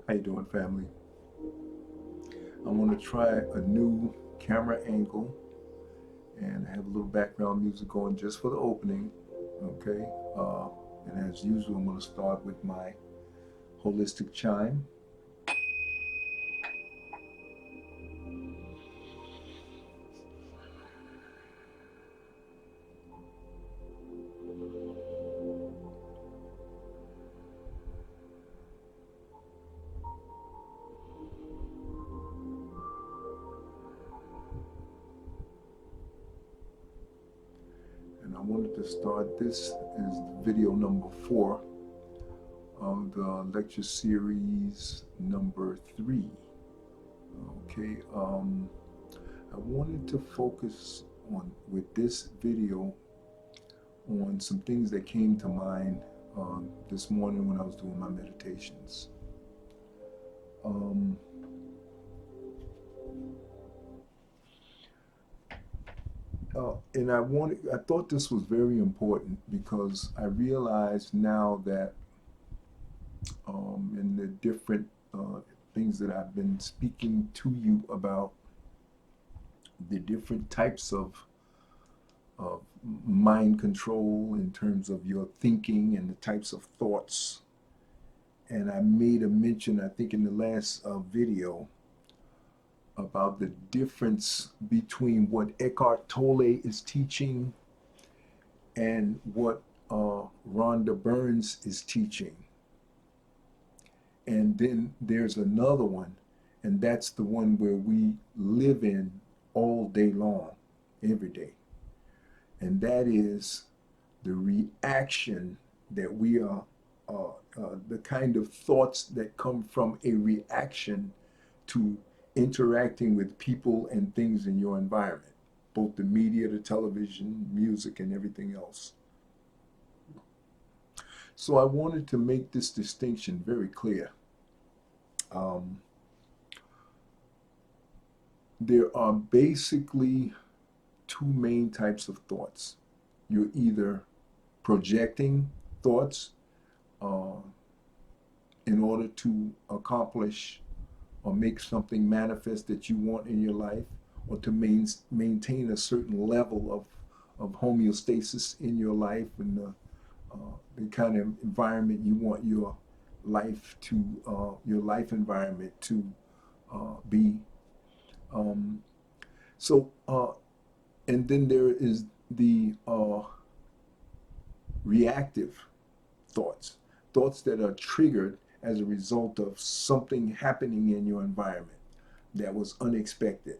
How you doing, family? I want to try a new camera angle and have a little background music going just for the opening. Okay. Uh, and as usual, I'm going to start with my holistic chime. And I wanted to start this as video number 4 of the lecture series number 3. Okay. I wanted to focus on with this video on some things that came to mind this morning when I was doing my meditations. Um, and I thought this was very important because I realize now that in the different things that I've been speaking to you about, the different types of mind control in terms of your thinking and the types of thoughts. And I made a mention, I think, in the last video about the difference between what Eckhart Tolle is teaching and what Rhonda Burns is teaching. And then there's another one, and that's the one where we live in all day long, every day. And that is the reaction that we are, the kind of thoughts that come from a reaction to interacting with people and things in your environment, both the media, the television, music, and everything else. So I wanted to make this distinction very clear. There are basically two main types of thoughts. You're either projecting thoughts uh, in order to accomplish or make something manifest that you want in your life, or to maintain a certain level of homeostasis in your life and the kind of environment you want your life environment to be. Um, so, and then there is the reactive thoughts, thoughts that are triggered as a result of something happening in your environment that was unexpected.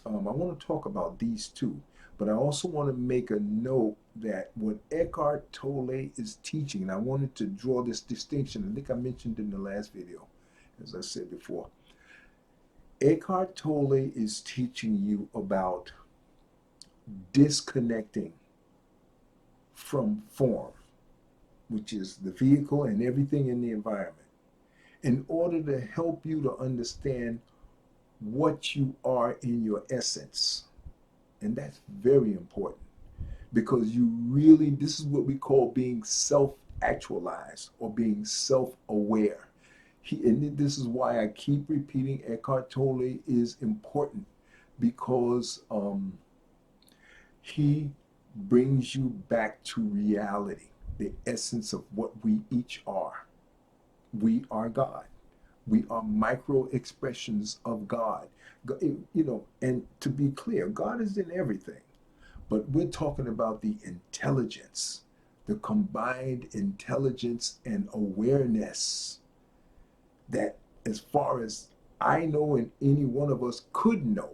I want to talk about these two, but I also want to make a note that what Eckhart Tolle is teaching, and I wanted to draw this distinction, I think I mentioned in the last video, as I said before. Eckhart Tolle is teaching you about disconnecting from form, which is the vehicle and everything in the environment, in order to help you to understand what you are in your essence. And that's very important because this is what we call being self-actualized or being self-aware. And this is why I keep repeating Eckhart Tolle is important, because he brings you back to reality, the essence of what we each are. We are God. We are micro expressions of God. And to be clear, God is in everything. But we're talking about the intelligence, the combined intelligence and awareness that, as far as I know and any one of us could know,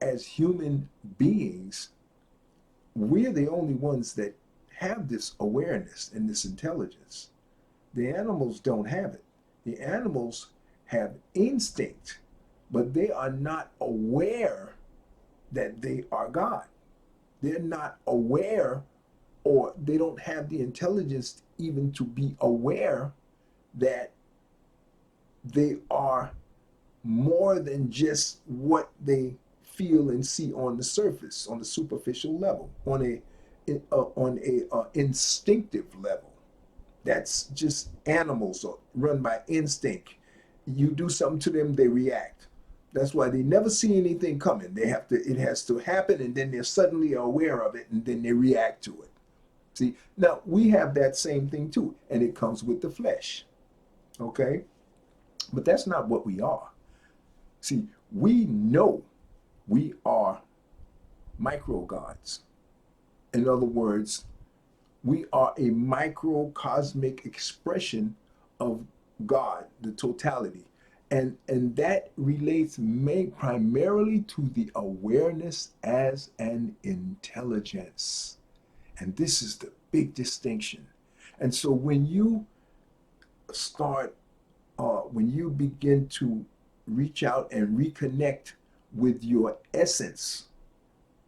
as human beings, we're the only ones that have this awareness and this intelligence. The animals don't have it. The animals have instinct, but they are not aware that they are God. They're not aware, or they don't have the intelligence even to be aware that they are more than just what they feel and see on the surface, on the superficial level, on a instinctive level. That's just animals or run by instinct. You do something to them, they react. That's why they never see anything coming. They have to, it has to happen, and then they're suddenly aware of it, and then they react to it. See, now we have that same thing too, and it comes with the flesh. Okay? But that's not what we are. See, we know we are micro gods. In other words, we are a microcosmic expression of God, the totality. And that relates primarily to the awareness as an intelligence. And this is the big distinction. And so when you start, when you begin to reach out and reconnect with your essence,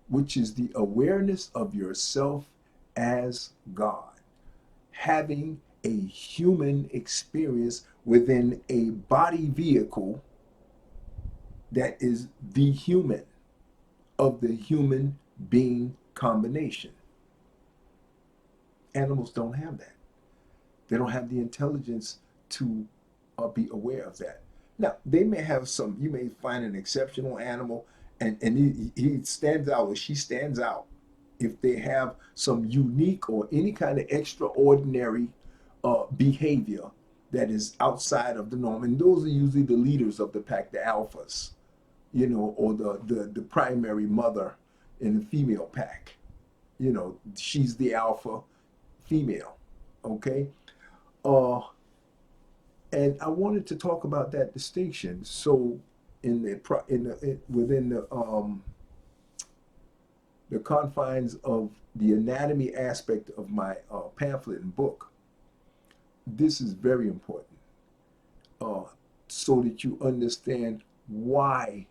which is the awareness of yourself as God, having a human experience within a body vehicle that is the human of the human being combination. Animals don't have that. They don't have the intelligence to be aware of that. Now, they may have some, you may find an exceptional animal and he stands out or she stands out if they have some unique or any kind of extraordinary behavior that is outside of the norm. And those are usually the leaders of the pack, the alphas, you know, or the primary mother in the female pack. You know, she's the alpha female. Okay. Uh, and I wanted to talk about that distinction. So, within the confines of the anatomy aspect of my pamphlet and book, this is very important, uh, so that you understand why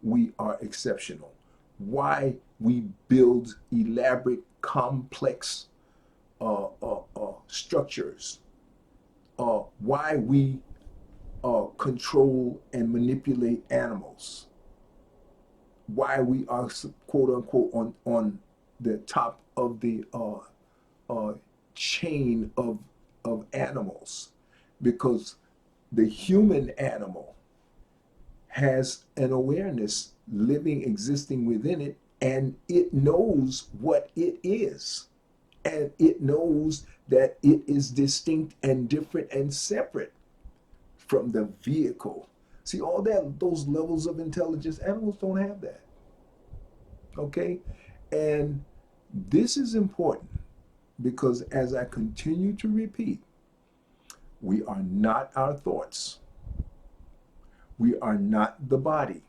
we are exceptional, why we build elaborate, complex structures, why we control and manipulate animals, why we are quote unquote on the top of the chain of animals, because the human animal has an awareness living, existing within it, and it knows what it is. And it knows that it is distinct and different and separate from the vehicle. See, all that, those levels of intelligence, animals don't have that. Okay? And this is important because, as I continue to repeat, we are not our thoughts. We are not the body.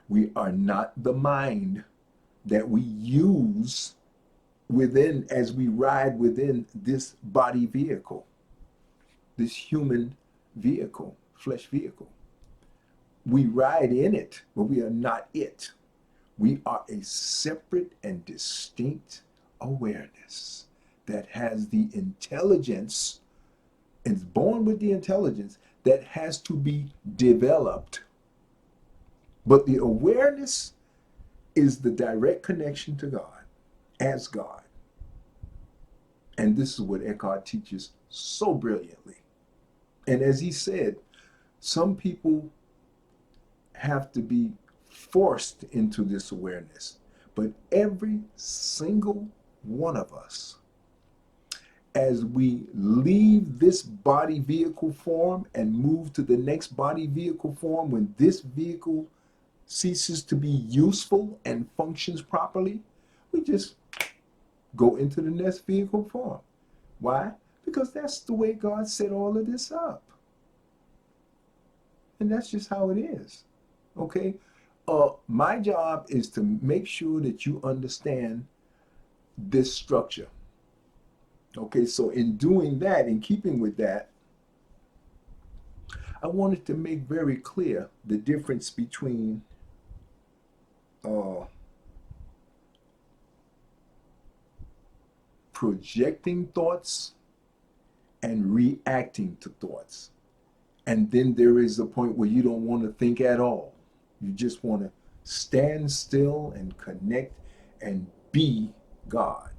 We are not the mind that we use within as we ride within this body vehicle, this human vehicle, flesh vehicle. We ride in it, but we are not it. We are a separate and distinct awareness that has the intelligence and is born with the intelligence that has to be developed. But the awareness is the direct connection to God as God. And this is what Eckhart teaches so brilliantly. And as he said, some people have to be forced into this awareness. But every single one of us, as we leave this body vehicle form and move to the next body vehicle form, when this vehicle ceases to be useful and functions properly, we just go into the next vehicle form. Why? Because that's the way God set all of this up. And that's just how it is. Okay? My job is to make sure that you understand this structure. Okay, so in doing that, in keeping with that, I wanted to make very clear the difference between projecting thoughts and reacting to thoughts. And then there is a point where you don't want to think at all. You just want to stand still and connect and be God.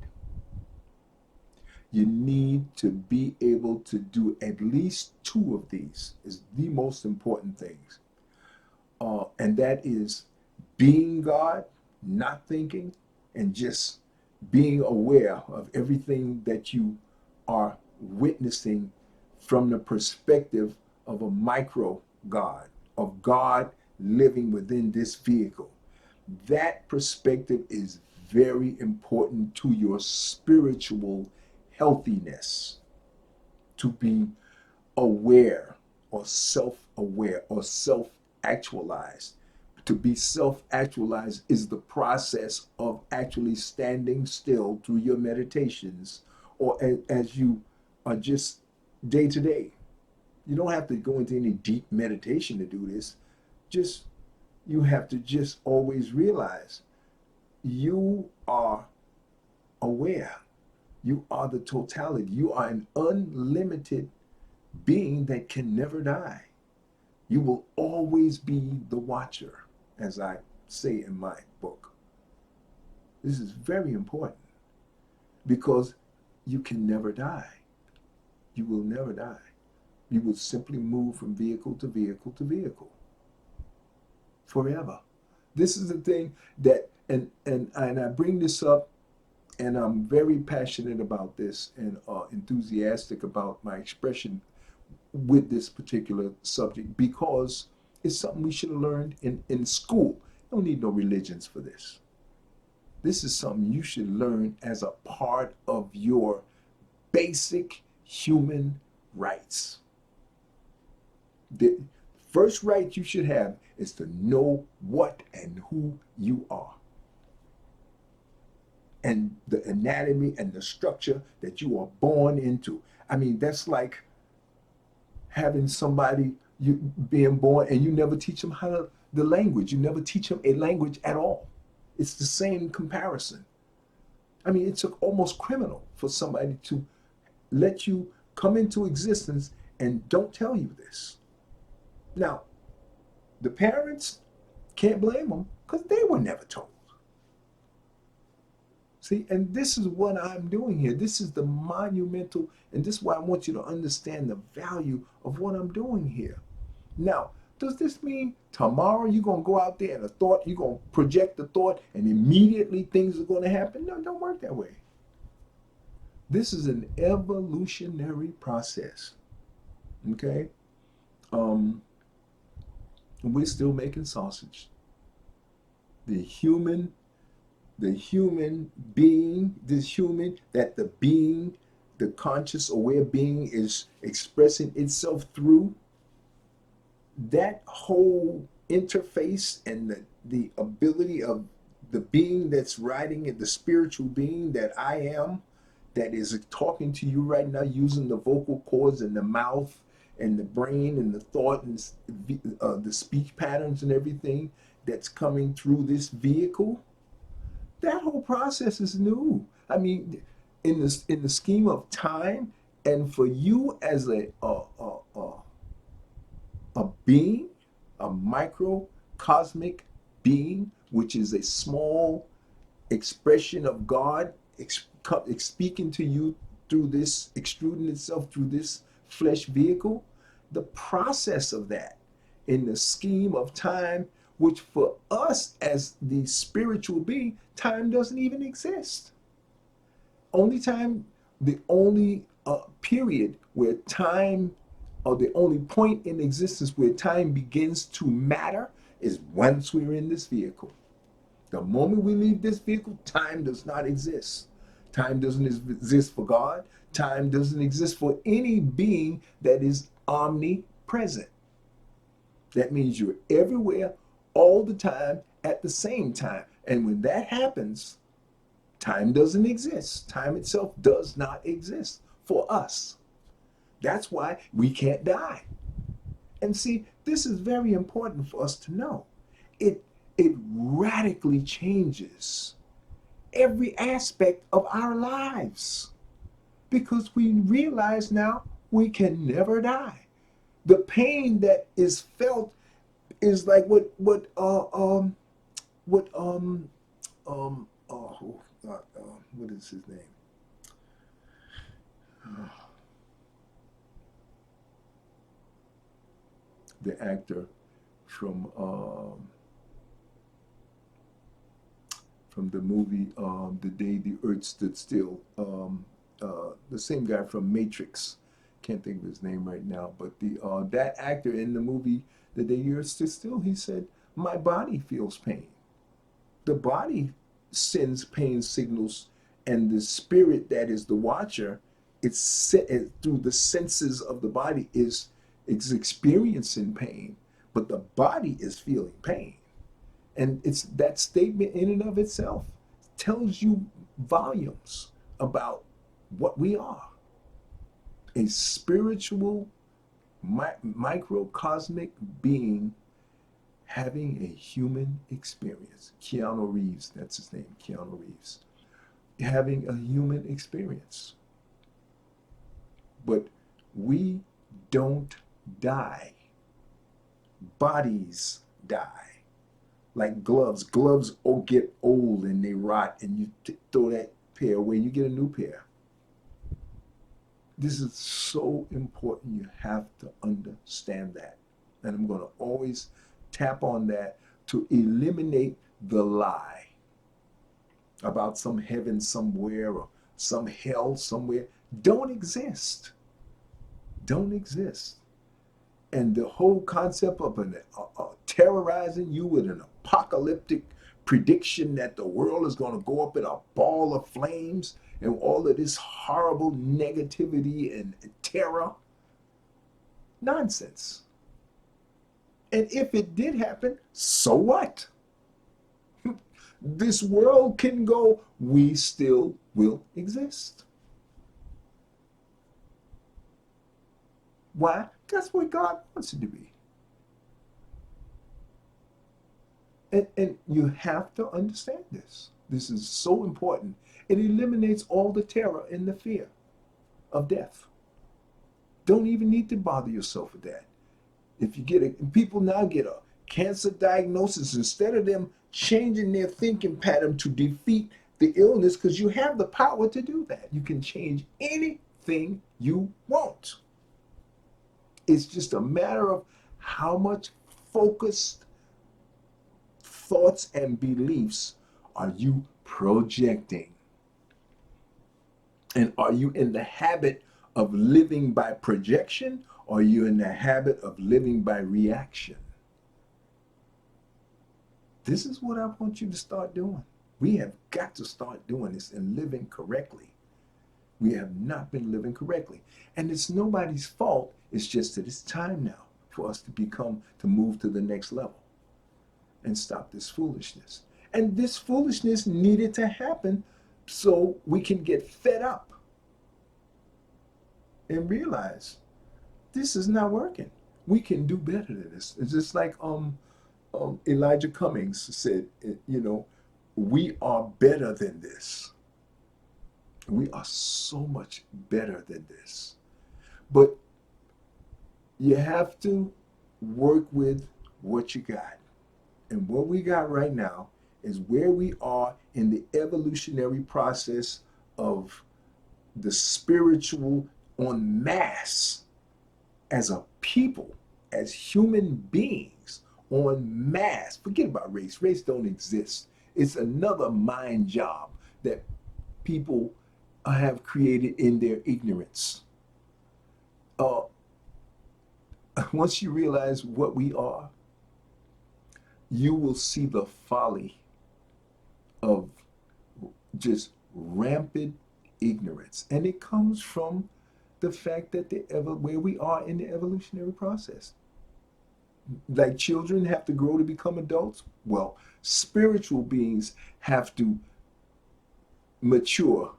You need to be able to do at least two of these is the most important things. And that is being God, not thinking, and just being aware of everything that you are witnessing from the perspective of a micro God, of God living within this vehicle. That perspective is very important to your spiritual healthiness, to be aware or self-aware or self-actualized. To be self-actualized is the process of actually standing still through your meditations or as you are just day to day. You don't have to go into any deep meditation to do this. Just you have to just always realize you are aware. You are the totality. You are an unlimited being that can never die. You will always be the watcher, as I say in my book. This is very important because you can never die. You will never die. You will simply move from vehicle to vehicle to vehicle forever. This is the thing that, and I bring this up, and I'm very passionate about this and enthusiastic about my expression with this particular subject because it's something we should have learned in school. You don't need no religions for this. This is something you should learn as a part of your basic human rights. The first right you should have is to know what and who you are, and the anatomy and the structure that you are born into. I mean, that's like having somebody you being born and you never teach them how to the language. You never teach them a language at all. It's the same comparison. I mean, it's almost criminal for somebody to let you come into existence and don't tell you this. Now, the parents can't blame them because they were never told. See, and this is what I'm doing here. This is the monumental, and this is why I want you to understand the value of what I'm doing here. Now, does this mean tomorrow you're going to go out there and a thought, you're going to project the thought and immediately things are going to happen? No, it don't work that way. This is an evolutionary process. Okay? We're still making sausage. The human being, this human, that the being, the conscious aware being is expressing itself through, that whole interface and the ability of the being that's riding it, the spiritual being that I am, that is talking to you right now using the vocal cords and the mouth and the brain and the thought and the speech patterns and everything that's coming through this vehicle. That whole process is new. I mean, in the scheme of time, and for you as a being, a microcosmic being, which is a small expression of God speaking to you through this, extruding itself through this flesh vehicle, the process of that in the scheme of time, which for us as the spiritual being, time doesn't even exist. Only time, the only period where time, or the only point in existence where time begins to matter is once we're in this vehicle. The moment we leave this vehicle, time does not exist. Time doesn't exist for God. Time doesn't exist for any being that is omnipresent. That means you're everywhere, all the time, at the same time. And when that happens, time doesn't exist. Time itself does not exist for us. That's why we can't die. And see, this is very important for us to know. It radically changes every aspect of our lives because we realize now we can never die. The pain that is felt is like what is his name? The actor from from the movie The Day the Earth Stood Still. The same guy from Matrix. Can't think of his name right now, but the that actor in the movie The Day the Earth Stood Still, he said, "My body feels pain. The body sends pain signals, and the spirit that is the watcher, through the senses of the body is experiencing pain, but the body is feeling pain." And it's that statement in and of itself tells you volumes about what we are: a spiritual microcosmic being having a human experience. Keanu Reeves, that's his name, Keanu Reeves, having a human experience. But we don't die. Bodies die. Like gloves. Gloves get old and they rot, and you throw that pair away, you get a new pair. This is so important. You have to understand that. And I'm going to always tap on that to eliminate the lie about some heaven somewhere or some hell somewhere. Don't exist. Don't exist. And the whole concept of terrorizing you with an apocalyptic prediction that the world is going to go up in a ball of flames and all of this horrible negativity and terror, nonsense. And if it did happen, so what? This world can go, we still will exist. Why? That's what God wants it to be. And you have to understand this. This is so important. It eliminates all the terror and the fear of death. Don't even need to bother yourself with that. If you get it, people now get a cancer diagnosis, instead of them changing their thinking pattern to defeat the illness, because you have the power to do that. You can change anything you want. It's just a matter of how much focused thoughts and beliefs are you projecting? And are you in the habit of living by projection, or are you in the habit of living by reaction? This is what I want you to start doing. We have got to start doing this and living correctly. We have not been living correctly. And it's nobody's fault. It's just that it's time now for us to move to the next level and stop this foolishness. And this foolishness needed to happen so we can get fed up and realize this is not working. We can do better than this. It's just like Elijah Cummings said, we are better than this. We are so much better than this. But you have to work with what you got. And what we got right now is where we are in the evolutionary process of the spiritual en masse as a people, as human beings en masse. Forget about race. Race don't exist. It's another mind job that people have created in their ignorance. Uh, Once you realize what we are, you will see the folly of just rampant ignorance. And it comes from the fact that where we are in the evolutionary process. Like children have to grow to become adults. Well, spiritual beings have to mature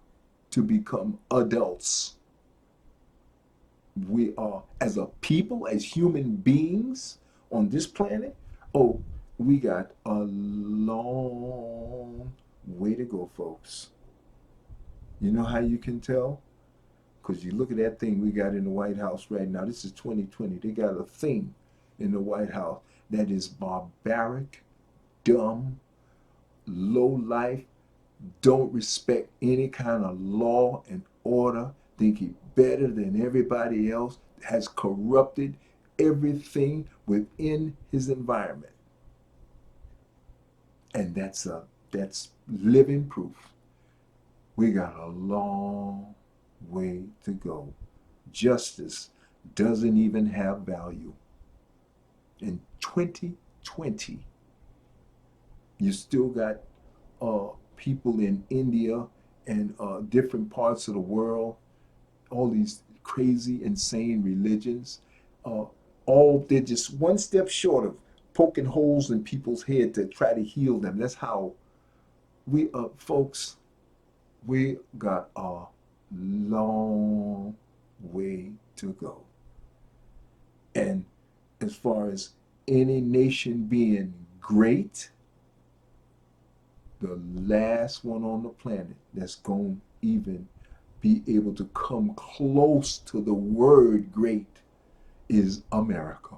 to become adults. We are, as a people, as human beings on this planet, oh, we got a long way to go, folks. You know how you can tell? Because you look at that thing we got in the White House right now. This is 2020. They got a thing in the White House that is barbaric, dumb, low life, don't respect any kind of law and order. Think he better than everybody else, has corrupted everything within his environment. And that's living proof. We got a long way to go. Justice doesn't even have value. In 2020, you still got people in India and different parts of the world, all these crazy, insane religions, uh, all they're just one step short of poking holes in people's head to try to heal them. That's how folks, we got a long way to go. And as far as any nation being great, the last one on the planet that's going to even be able to come close to the word great is America.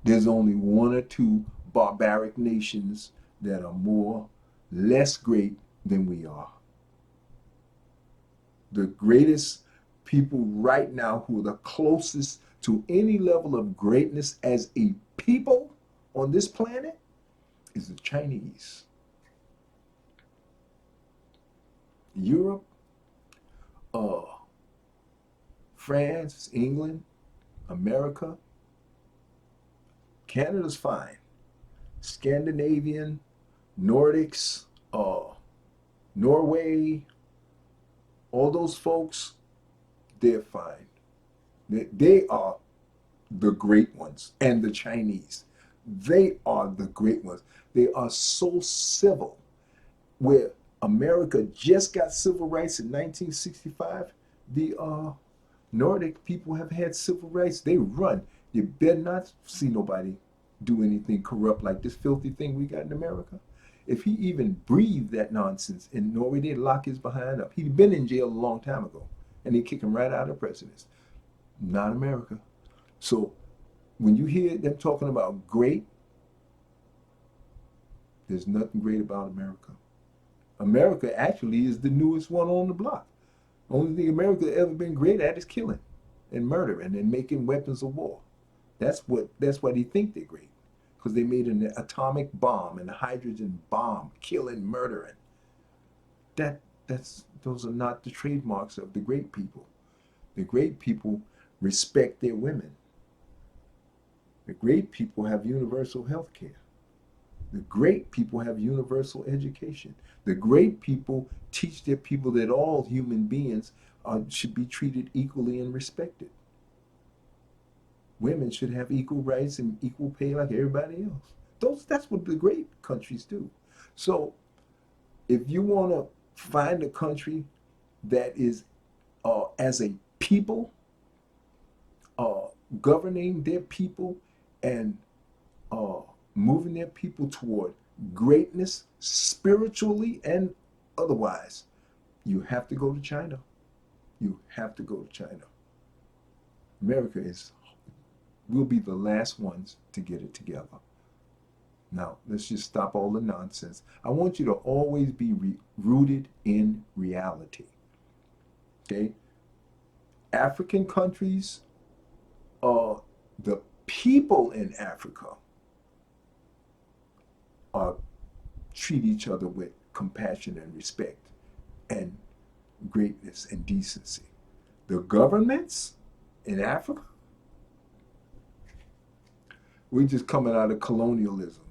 There's only one or two barbaric nations that are less great than we are. The greatest people right now who are the closest to any level of greatness as a people on this planet is the Chinese. Europe, uh, France, England, America, Canada's fine. Scandinavian, Nordics, Norway, all those folks, they're fine. They are the great ones. And the Chinese, they are the great ones. They are so civil. Where America just got civil rights in 1965, the Nordic people have had civil rights. They run. You better not see nobody do anything corrupt like this filthy thing we got in America. If he even breathed that nonsense in Norway, they'd lock his behind up. He'd been in jail a long time ago, and they'd kick him right out of presidency. Not America. So when you hear them talking about great, there's nothing great about America. America actually is the newest one on the block. Only thing America ever been great at is killing and murdering and making weapons of war. That's what they think they're great. Because they made an atomic bomb and a hydrogen bomb, killing, murdering. Those are not the trademarks of the great people. The great people respect their women. The great people have universal health care. The great people have universal education. The great people teach their people that all human beings should be treated equally and respected. Women should have equal rights and equal pay like everybody else. That's what the great countries do. So if you want to find a country that is, as a people, governing their people and moving their people toward greatness spiritually and otherwise, you have to go to China. You have to go to China. America will be the last ones to get it together. Now, let's just stop all the nonsense. I want you to always be rooted in reality. Okay? African countries, the people in Africa treat each other with compassion and respect and greatness and decency. The governments in Africa, we're just coming out of colonialism.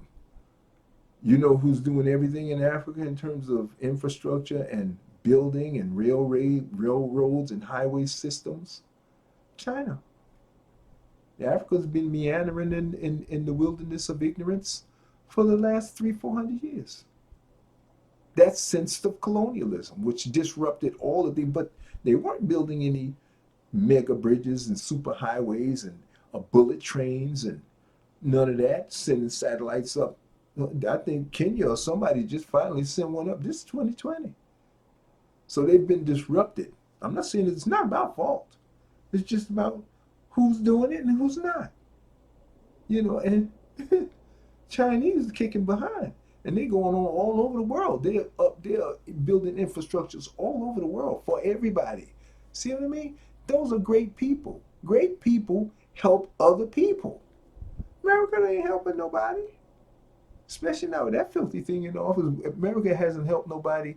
You know who's doing everything in Africa in terms of infrastructure and building and railroads and highway systems? China. Africa's been meandering in the wilderness of ignorance for the last 300-400 years. That's since the colonialism, which disrupted all of them, but they weren't building any mega bridges and super highways and bullet trains and none of that, sending satellites up. I think Kenya or somebody just finally sent one up. This is 2020. So they've been disrupted. I'm not saying it's not my fault. It's just about who's doing it and who's not. And Chinese is kicking behind. And they're going on all over the world. They're up there building infrastructures all over the world for everybody. See what I mean? those are great people. Great people help other people. America ain't helping nobody. Especially now with that filthy thing in office. America hasn't helped nobody.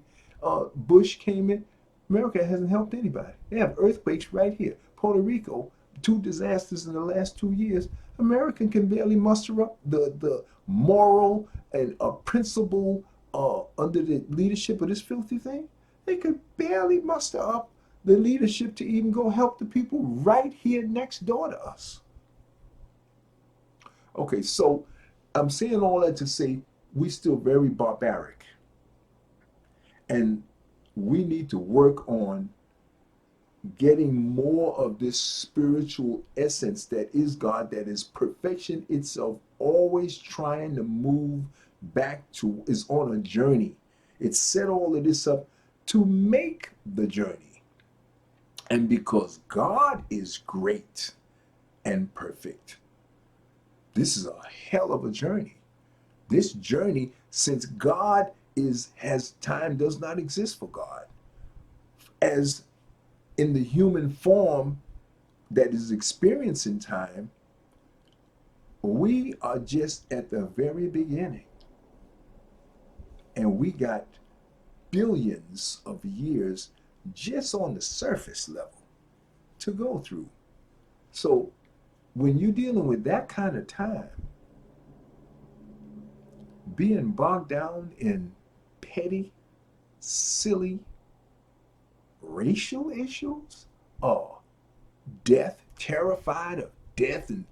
Bush came in. America hasn't helped anybody. They have earthquakes right here. Puerto Rico, 2 disasters in the last 2 years. America can barely muster up the moral and principle under the leadership of this filthy thing. They could barely muster up the leadership to even go help the people right here next door to us. Okay, so I'm saying all that to say we still very barbaric. And we need to work on getting more of this spiritual essence that is God, that is perfection itself, always trying to move back to, is on a journey. It set all of this up to make the journey. And because God is great and perfect, this is a hell of a journey. This journey, since God has time does not exist for God, as in the human form that is experiencing time, we are just at the very beginning. And we got billions of years just on the surface level to go through. So when you're dealing with that kind of time, being bogged down in petty, silly, racial issues, or death, terrified of death and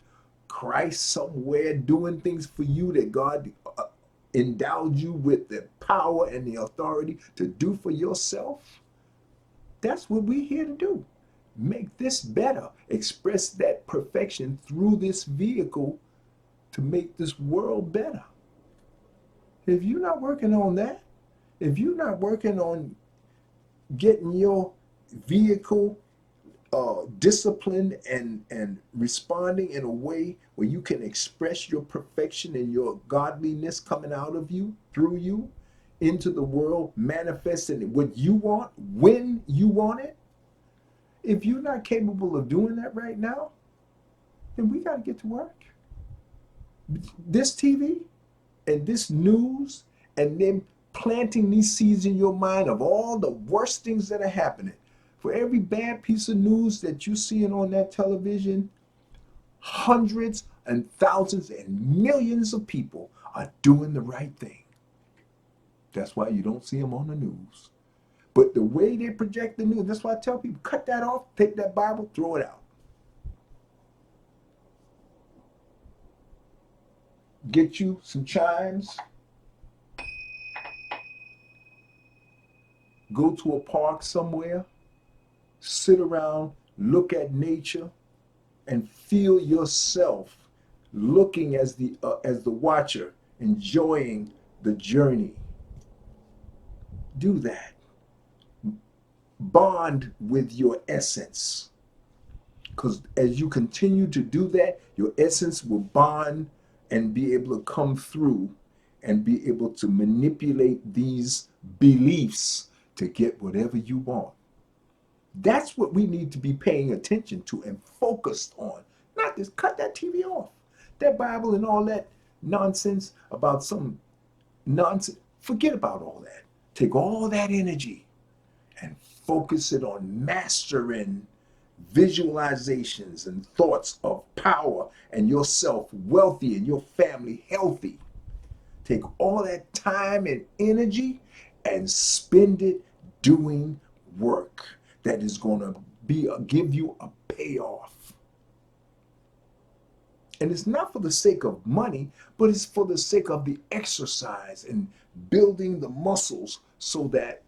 Christ somewhere doing things for you that God endowed you with the power and the authority to do for yourself. That's what we're here to do. Make this better. Express that perfection through this vehicle to make this world better. If you're not working on that, if you're not working on getting your vehicle disciplined and responding in a way where you can express your perfection and your godliness coming out of you, through you, into the world, manifesting what you want, when you want it. If you're not capable of doing that right now, then we got to get to work. This TV and this news and them planting these seeds in your mind of all the worst things that are happening. For every bad piece of news that you're seeing on that television, hundreds and thousands and millions of people are doing the right thing. That's why you don't see them on the news. But the way they project the news, that's why I tell people, cut that off, take that Bible, throw it out. Get you some chimes. Go to a park somewhere. Sit around, look at nature, and feel yourself looking as the watcher, enjoying the journey. Do that. Bond with your essence. Because as you continue to do that, your essence will bond and be able to come through and be able to manipulate these beliefs to get whatever you want. That's what we need to be paying attention to and focused on. Not this, cut that TV off. That Bible and all that nonsense about some nonsense. Forget about all that. Take all that energy and focus it on mastering visualizations and thoughts of power and yourself wealthy and your family healthy. Take all that time and energy and spend it doing work that is going to give you a payoff. And it's not for the sake of money, but it's for the sake of the exercise and building the muscles so that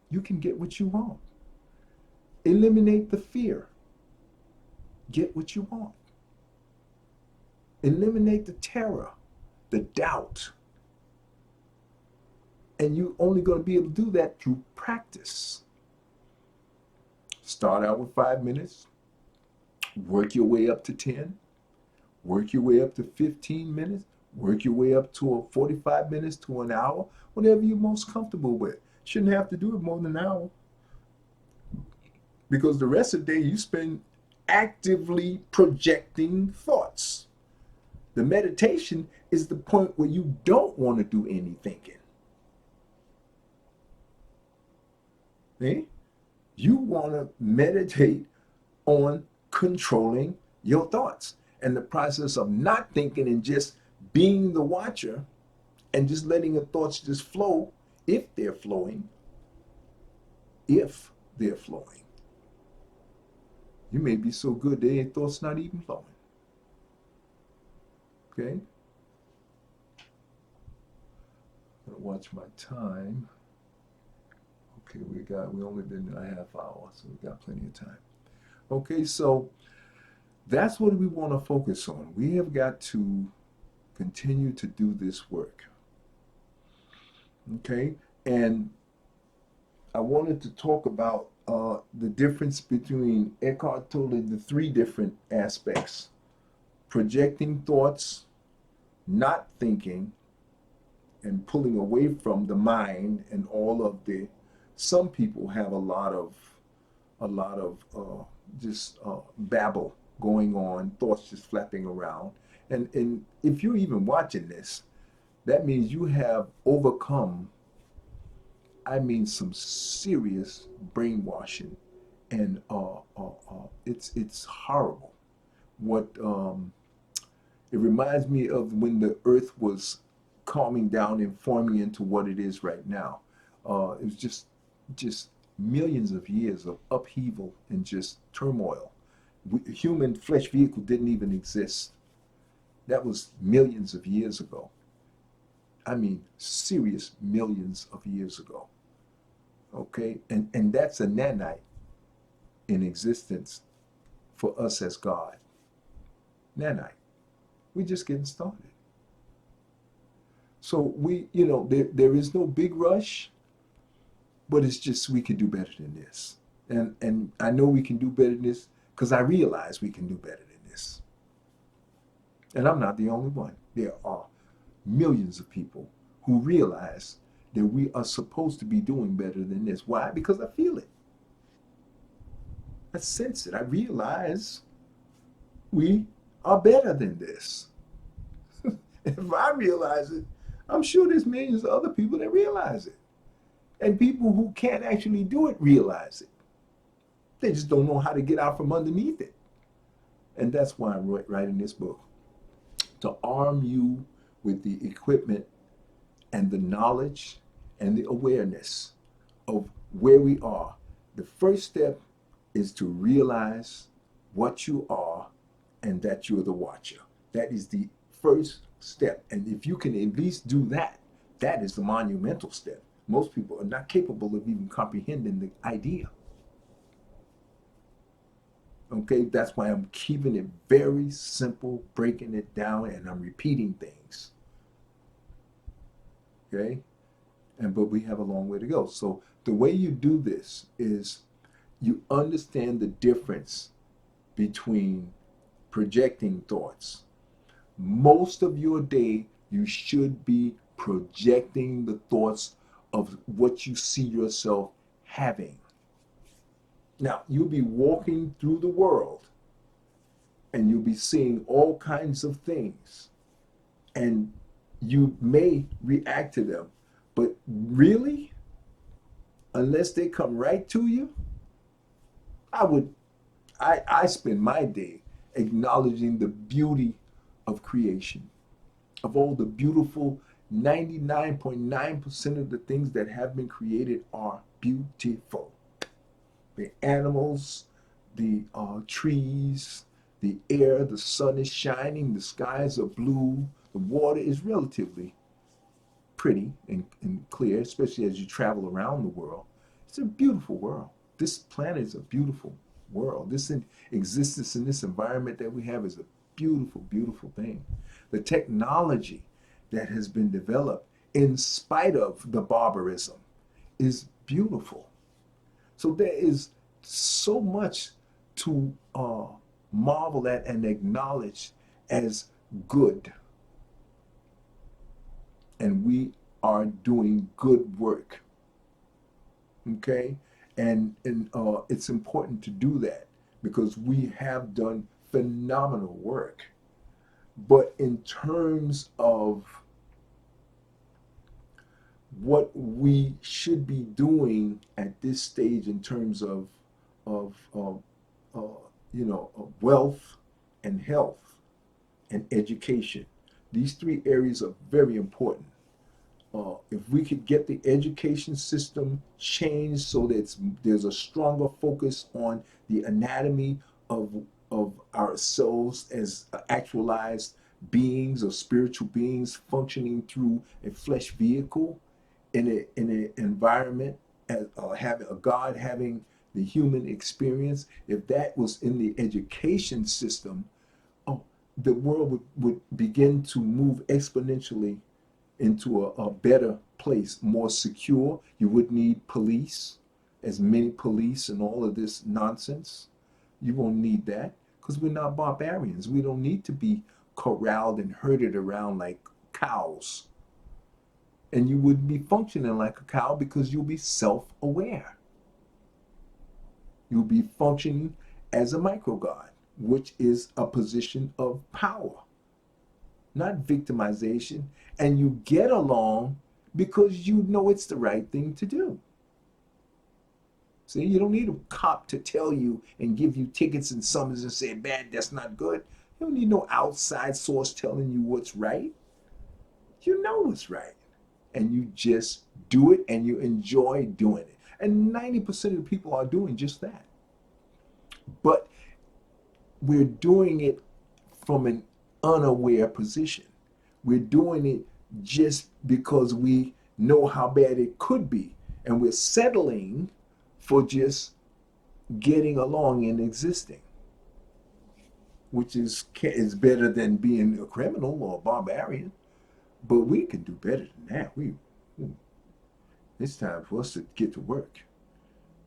you can get what you want. Eliminate the fear. Get what you want. Eliminate the terror, the doubt. And you're only going to be able to do that through practice. Start out with 5 minutes. Work your way up to 10. Work your way up to 15 minutes. Work your way up to 45 minutes to an hour. Whatever you're most comfortable with. Shouldn't have to do it more than an hour. because the rest of the day you spend actively projecting thoughts. The meditation is the point where you don't want to do any thinking. See? You want to meditate on controlling your thoughts. And the process of not thinking and just being the watcher and just letting your thoughts just flow if they're flowing. If they're flowing. You may be so good that your thoughts not even flowing. Okay? I'm gonna watch my time. Okay, we only been a half hour, so we got plenty of time. Okay, so that's what we want to focus on. We have got to continue to do this work. Okay, and I wanted to talk about the difference between, Eckhart told it, the three different aspects: projecting thoughts, not thinking, and pulling away from the mind and all of the. Some people have a lot of just babble going on, thoughts just flapping around. And if you're even watching this, that means you have overcome, I mean, some serious brainwashing, and it's horrible. What it reminds me of when the Earth was calming down and forming into what it is right now. It was just millions of years of upheaval and just turmoil. Human flesh vehicle didn't even exist. That was millions of years ago. I mean, serious millions of years ago. Okay, and that's a nanite in existence for us as God. Nanite. We're just getting started. So there is no big rush, but it's just we can do better than this. And I know we can do better than this because I realize we can do better than this. And I'm not the only one. There are millions of people who realize that we are supposed to be doing better than this. Why? Because I feel it. I sense it. I realize we are better than this. If I realize it, I'm sure there's millions of other people that realize it. And people who can't actually do it realize it. They just don't know how to get out from underneath it. And that's why I'm writing this book, to arm you with the equipment and the knowledge and the awareness of where we are. The first step is to realize what you are and that you're the watcher. That is the first step. And if you can at least do that, that is the monumental step. Most people are not capable of even comprehending the idea. Okay, that's why I'm keeping it very simple, breaking it down, and I'm repeating things. Okay, but we have a long way to go. So the way you do this is you understand the difference between projecting thoughts. Most of your day, you should be projecting the thoughts of what you see yourself having. Now, you'll be walking through the world and you'll be seeing all kinds of things, and you may react to them, but really, unless they come right to you, I spend my day acknowledging the beauty of creation, of all the beautiful 99.9% of the things that have been created are beautiful. The animals, the trees, the air, the sun is shining, the skies are blue, the water is relatively pretty and clear, especially as you travel around the world. It's a beautiful world. This planet is a beautiful world. This existence in this environment that we have is a beautiful, beautiful thing. The technology that has been developed in spite of the barbarism is beautiful. So there is so much to marvel at and acknowledge as good. And we are doing good work. Okay? And it's important to do that because we have done phenomenal work. But in terms of what we should be doing at this stage in terms of wealth and health and education, these three areas are very important. If we could get the education system changed so that there's a stronger focus on the anatomy of of ourselves as actualized beings or spiritual beings functioning through a flesh vehicle in an environment, as having a God having the human experience, if that was in the education system, oh, the world would begin to move exponentially into a better place, more secure. You would need police, as many police and all of this nonsense. You won't need that because we're not barbarians. We don't need to be corralled and herded around like cows. And you wouldn't be functioning like a cow because you'll be self-aware. You'll be functioning as a microgod, which is a position of power, not victimization. And you get along because you know it's the right thing to do. See, you don't need a cop to tell you and give you tickets and summons and say, "Man, that's not good." You don't need no outside source telling you what's right. You know what's right. And you just do it and you enjoy doing it. And 90% of the people are doing just that. But we're doing it from an unaware position. We're doing it just because we know how bad it could be. And we're settling for just getting along and existing, which is better than being a criminal or a barbarian. But we can do better than that. It's time for us to get to work.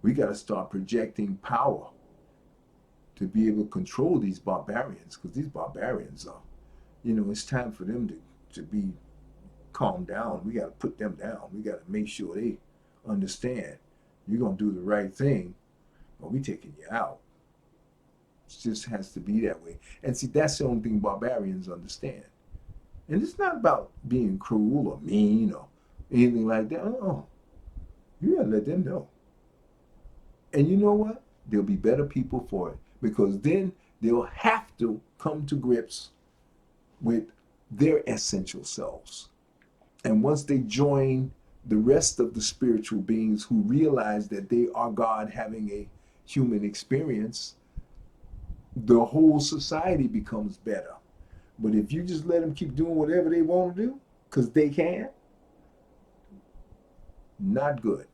We got to start projecting power to be able to control these barbarians, because these barbarians are, it's time for them to be calmed down. We got to put them down. We got to make sure they understand you're going to do the right thing or we taking you out. It just has to be that way. And see, that's the only thing barbarians understand. And it's not about being cruel or mean or anything like that. Oh, you gotta let them know. And you know what? There'll be better people for it because then they'll have to come to grips with their essential selves. And once they join the rest of the spiritual beings who realize that they are God having a human experience, the whole society becomes better. But if you just let them keep doing whatever they want to do, because they can, not good.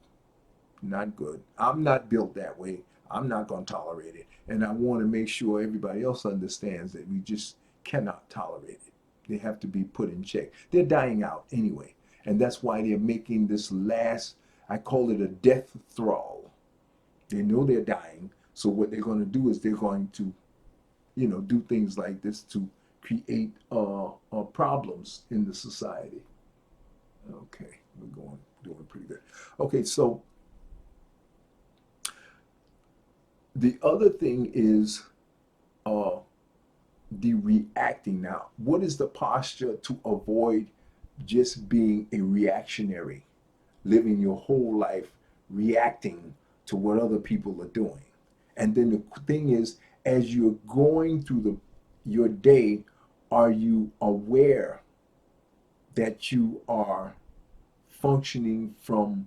Not good. I'm not built that way. I'm not going to tolerate it. And I want to make sure everybody else understands that we just cannot tolerate it. They have to be put in check. They're dying out anyway. And that's why they're making this last, I call it a death thrall. They know they're dying. So what they're going to do is they're going to, do things like this to create problems in the society. Okay, we're doing pretty good. Okay, so the other thing is the reacting. Now, what is the posture to avoid just being a reactionary, living your whole life reacting to what other people are doing? And then the thing is, as you're going through your day, are you aware that you are functioning from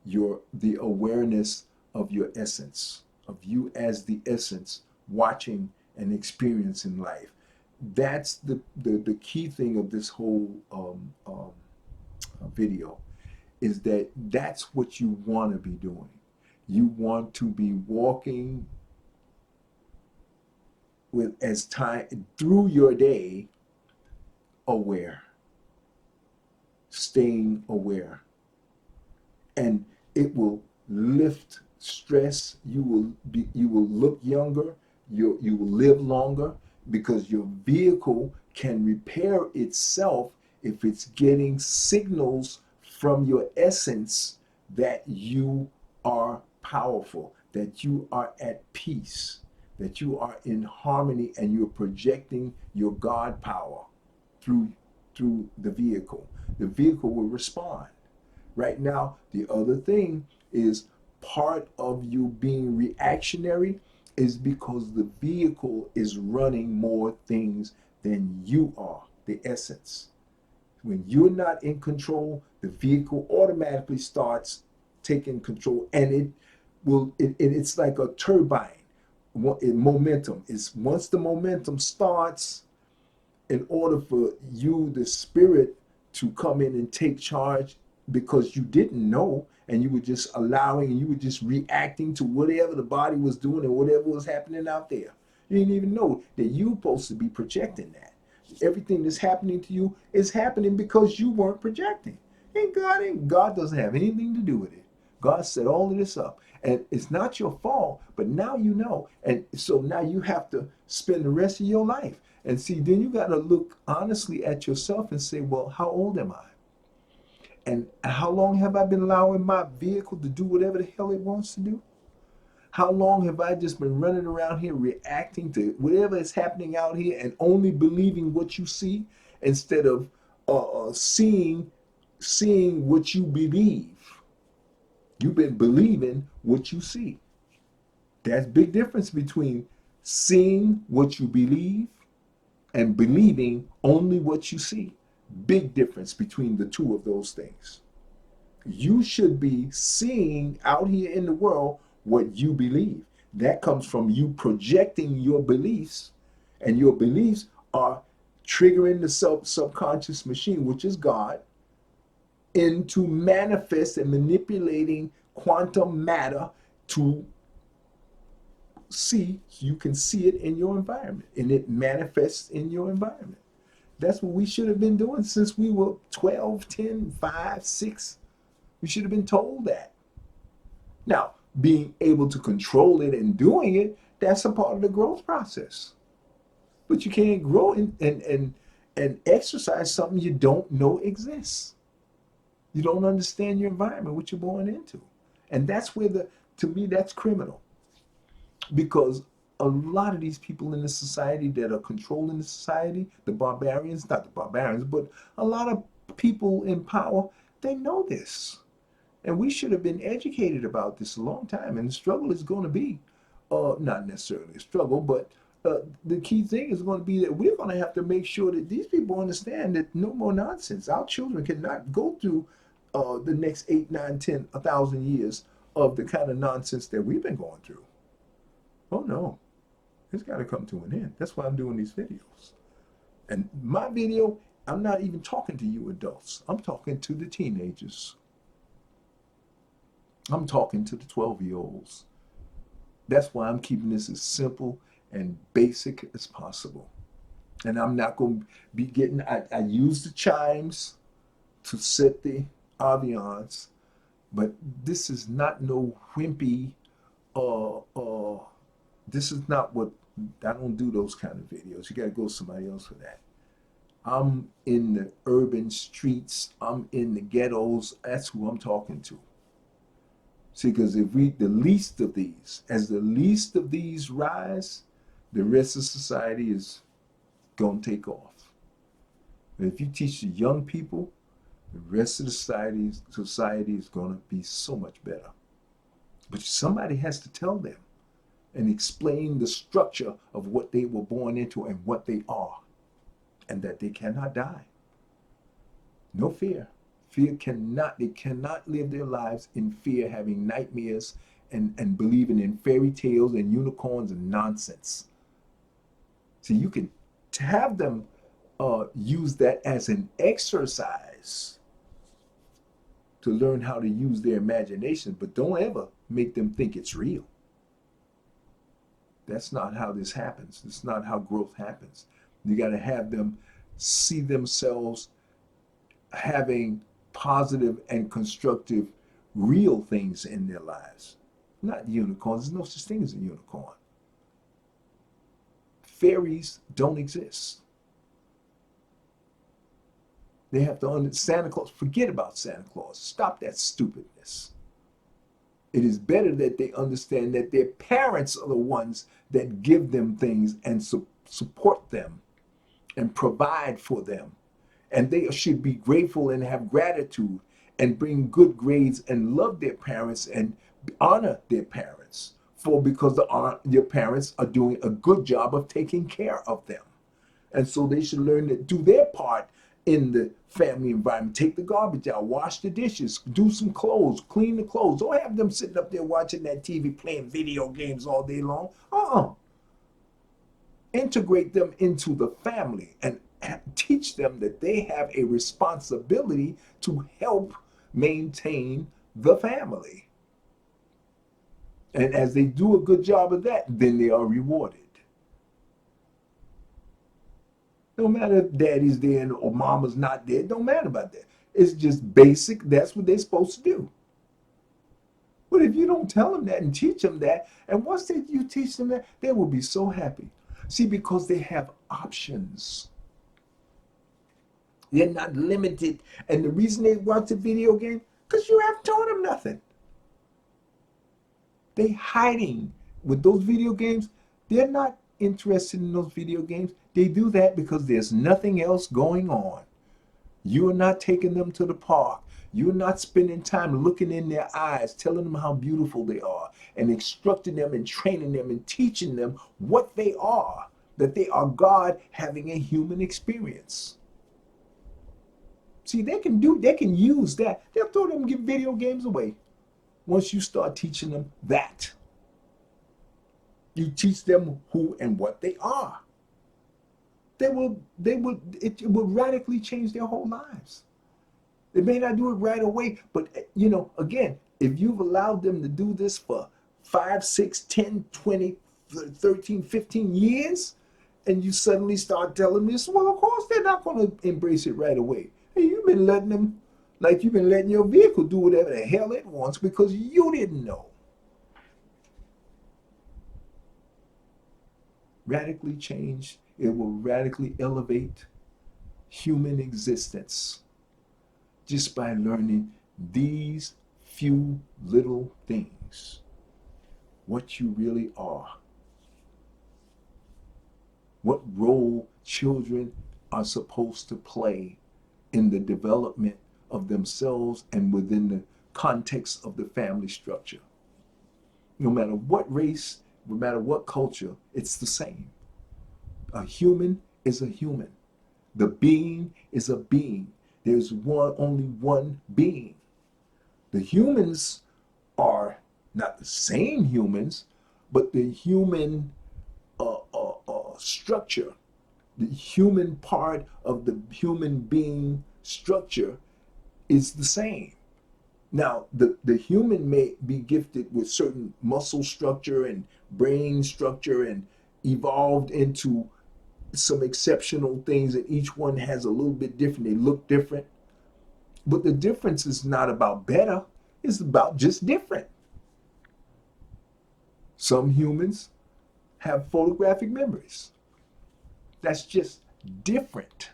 the awareness of your essence, of you as the essence, watching and experiencing life? That's the key thing of this whole video, is that's what you want to be doing. You want to be walking with as time through your day aware, staying aware, and it will lift stress. You will look younger. You will live longer because your vehicle can repair itself if it's getting signals from your essence that you are powerful, that you are at peace, that you are in harmony, and you're projecting your God power through the vehicle. The vehicle will respond. Right now, the other thing is, part of you being reactionary is because the vehicle is running more things than you are, the essence. When you're not in control, the vehicle automatically starts taking control, and it's like a turbine. Momentum is, once the momentum starts, in order for you, the spirit, to come in and take charge, because you didn't know, and you were just allowing, and you were just reacting to whatever the body was doing and whatever was happening out there. You didn't even know that you're supposed to be projecting that. Everything that's happening to you is happening because you weren't projecting. And God doesn't have anything to do with it. God set all of this up. And it's not your fault, but now you know. And so now you have to spend the rest of your life. And see, then you got to look honestly at yourself and say, well, how old am I? And how long have I been allowing my vehicle to do whatever the hell it wants to do? How long have I just been running around here reacting to whatever is happening out here and only believing what you see, instead of seeing what you believe? You've been believing what you see. That's a big difference between seeing what you believe and believing only what you see. Big difference between the two of those things. You should be seeing out here in the world what you believe. That comes from you projecting your beliefs, and your beliefs are triggering the subconscious machine, which is God, into manifest and manipulating quantum matter to see. You can see it in your environment, and it manifests in your environment. That's what we should have been doing since we were 12, 10, 5, 6. We should have been told that. Now, being able to control it and doing it, that's a part of the growth process. But you can't grow and exercise something you don't know exists. You don't understand your environment, what you're born into. And that's where to me, that's criminal. Because a lot of these people in the society that are controlling the society, the barbarians, not the barbarians, but a lot of people in power, they know this. And we should have been educated about this a long time. And the struggle is going to be, not necessarily a struggle, but the key thing is going to be that we're going to have to make sure that these people understand that no more nonsense. Our children cannot go through the next 8, 9, 10, 1,000 years of the kind of nonsense that we've been going through. Oh no, it's got to come to an end. That's why I'm doing these videos. And my video, I'm not even talking to you adults. I'm talking to the teenagers. I'm talking to the 12-year-olds. That's why I'm keeping this as simple and basic as possible. And I'm not going to be getting, I use the chimes to set the ambiance, but this is not no wimpy, this is not what, I don't do those kind of videos. You got to go to somebody else for that. I'm in the urban streets. I'm in the ghettos. That's who I'm talking to. See, because if the least of these, as the least of these rise, the rest of society is going to take off. And if you teach the young people, the rest of the society is going to be so much better. But somebody has to tell them and explain the structure of what they were born into and what they are, and that they cannot die. No fear. They cannot live their lives in fear, having nightmares and believing in fairy tales and unicorns and nonsense. So you can have them use that as an exercise to learn how to use their imagination, but don't ever make them think it's real. That's not how this happens. That's not how growth happens. You got to have them see themselves having positive and constructive, real things in their lives. Not unicorns. There's no such thing as a unicorn. Fairies don't exist. They have to Santa Claus. Forget about Santa Claus. Stop that stupidness. It is better that they understand that their parents are the ones that give them things and support them and provide for them. And they should be grateful and have gratitude and bring good grades and love their parents and honor their parents for because their parents are doing a good job of taking care of them. And so they should learn to do their part in the family environment. Take the garbage out, wash the dishes, do some clothes, clean the clothes. Don't have them sitting up there watching that TV, playing video games all day long. Integrate them into the family and teach them that they have a responsibility to help maintain the family. And as they do a good job of that, then they are rewarded. No matter if daddy's there or mama's not there, don't matter about that. It's just basic. That's what they're supposed to do. But if you don't tell them that and teach them that, and once you teach them that, they will be so happy. See, because they have options. They're not limited. And the reason they watch a video game, because you haven't taught them nothing. They hiding with those video games. They're not interested in those video games. They do that because there's nothing else going on. You're not taking them to the park. You're not spending time looking in their eyes, telling them how beautiful they are, and instructing them and training them and teaching them what they are, that they are God having a human experience. See, they can use that. They'll throw them video games away once you start teaching them that. You teach them who and what they are. It will radically change their whole lives. They may not do it right away, but again, if you've allowed them to do this for 5, 6, 10, 20, 13, 15 years, and you suddenly start telling them this, well, of course they're not going to embrace it right away. Hey, you've been letting them, like you've been letting your vehicle do whatever the hell it wants because you didn't know. Radically change. It will radically elevate human existence just by learning these few little things. What you really are. What role children are supposed to play in the development of themselves and within the context of the family structure. No matter what race, no matter what culture, it's the same. A human is a human. The being is a being. There's only one being. The humans are not the same humans, but the human structure, the human part of the human being structure is the same. Now, the human may be gifted with certain muscle structure and brain structure and evolved into some exceptional things, and each one has a little bit different. They look different. But the difference is not about better, it's about just different. Some humans have photographic memories. That's just different.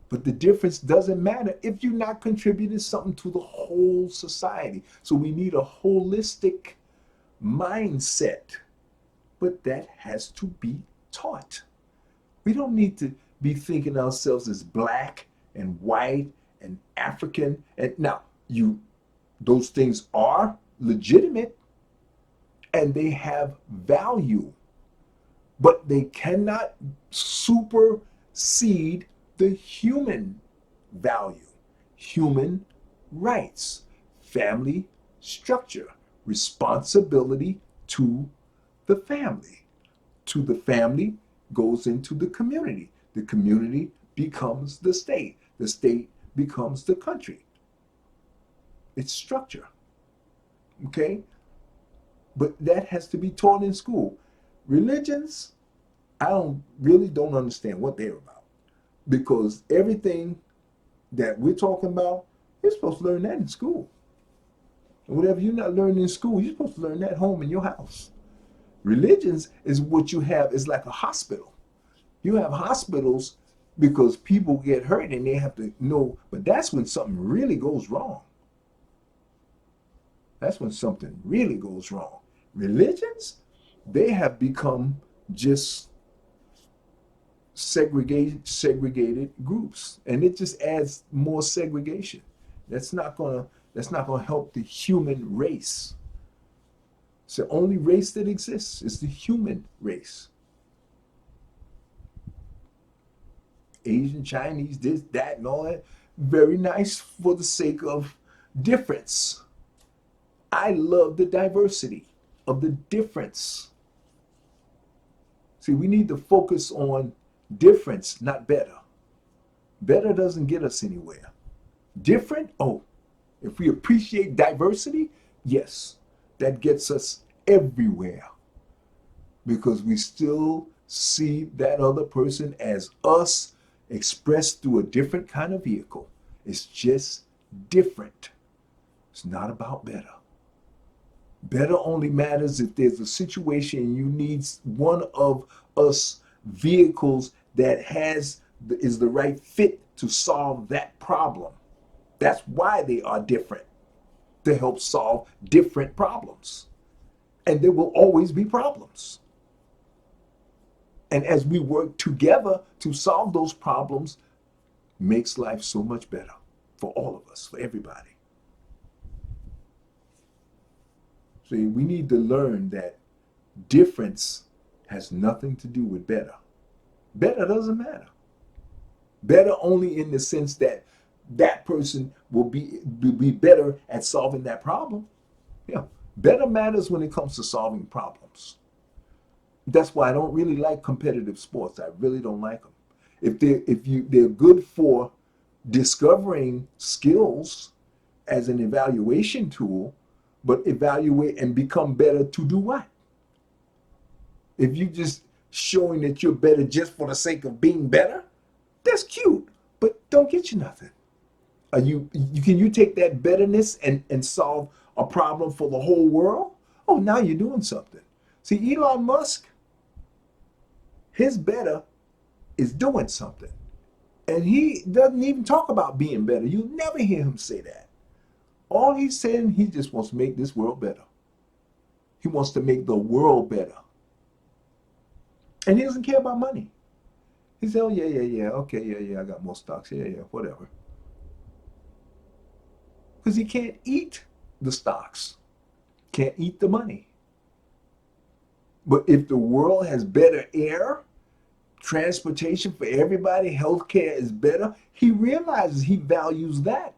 But the difference doesn't matter if you're not contributing something to the whole society. So we need a holistic mindset. But that has to be taught. We don't need to be thinking ourselves as black and white and African. And now, those things are legitimate and they have value, but they cannot supersede the human value, human rights, family structure, responsibility to the family. To the family goes into the community. The community becomes the state. The state becomes the country. It's structure. Okay? But that has to be taught in school. Religions, I really don't understand what they're about. Because everything that we're talking about, you're supposed to learn that in school. And whatever you're not learning in school, you're supposed to learn that home in your house. Religions is what you have, is like a hospital. You have hospitals because people get hurt and they have to know, but that's when something really goes wrong. That's when something really goes wrong. Religions, they have become just segregated groups, and it just adds more segregation. That's not gonna help the human race. It's the only race that exists. It's the human race. Asian, Chinese, this, that, and all that. Very nice for the sake of difference. I love the diversity of the difference. See, we need to focus on difference, not better. Better doesn't get us anywhere. Different, oh, if we appreciate diversity, yes, that gets us everywhere because we still see that other person as us expressed through a different kind of vehicle. It's just different. It's not about better. Better only matters if there's a situation and you need one of us vehicles that is the right fit to solve that problem. That's why they are different, to help solve different problems. And there will always be problems. And as we work together to solve those problems, makes life so much better for all of us, for everybody. So we need to learn that difference has nothing to do with better. Better doesn't matter. Better only in the sense that that person will be better at solving that problem. Yeah. Better matters when it comes to solving problems. That's why I don't really like competitive sports. I really don't like them. They're good for discovering skills as an evaluation tool, but evaluate and become better to do what? If you just showing that you're better just for the sake of being better, that's cute, but don't get you nothing. Can you take that betterness and solve a problem for the whole world? Oh, now you're doing something. See, Elon Musk, his better is doing something. And he doesn't even talk about being better. You'll never hear him say that. All he's saying, he just wants to make this world better. He wants to make the world better. And he doesn't care about money. He said, oh, yeah, okay, yeah, I got more stocks, yeah, whatever. Because he can't eat the stocks, can't eat the money. But if the world has better air, transportation for everybody, healthcare is better, he realizes he values that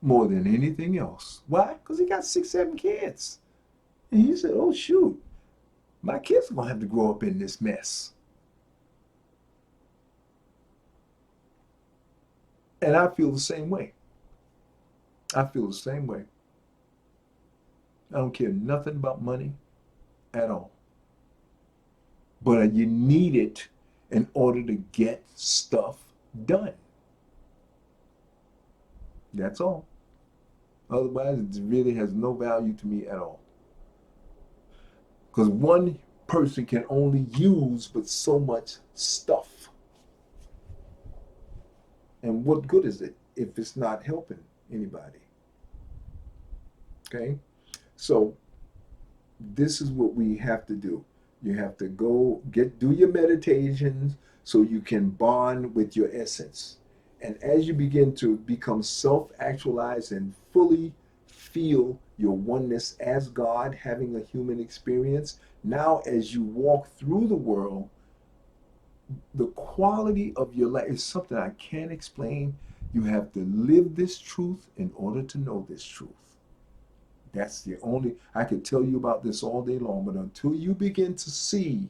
more than anything else. Why? Because he got 6, 7 kids. And he said, oh, shoot, my kids are going to have to grow up in this mess. And I feel the same way. I feel the same way. I don't care nothing about money at all. But you need it in order to get stuff done. That's all. Otherwise, it really has no value to me at all. Because one person can only use but so much stuff. And what good is it if it's not helping anybody? Okay? So this is what we have to do. You have to go do your meditations so you can bond with your essence. And as you begin to become self-actualized and fully feel your oneness as God, having a human experience, now as you walk through the world, the quality of your life is something I can't explain. You have to live this truth in order to know this truth. That's the only, I could tell you about this all day long, but until you begin to see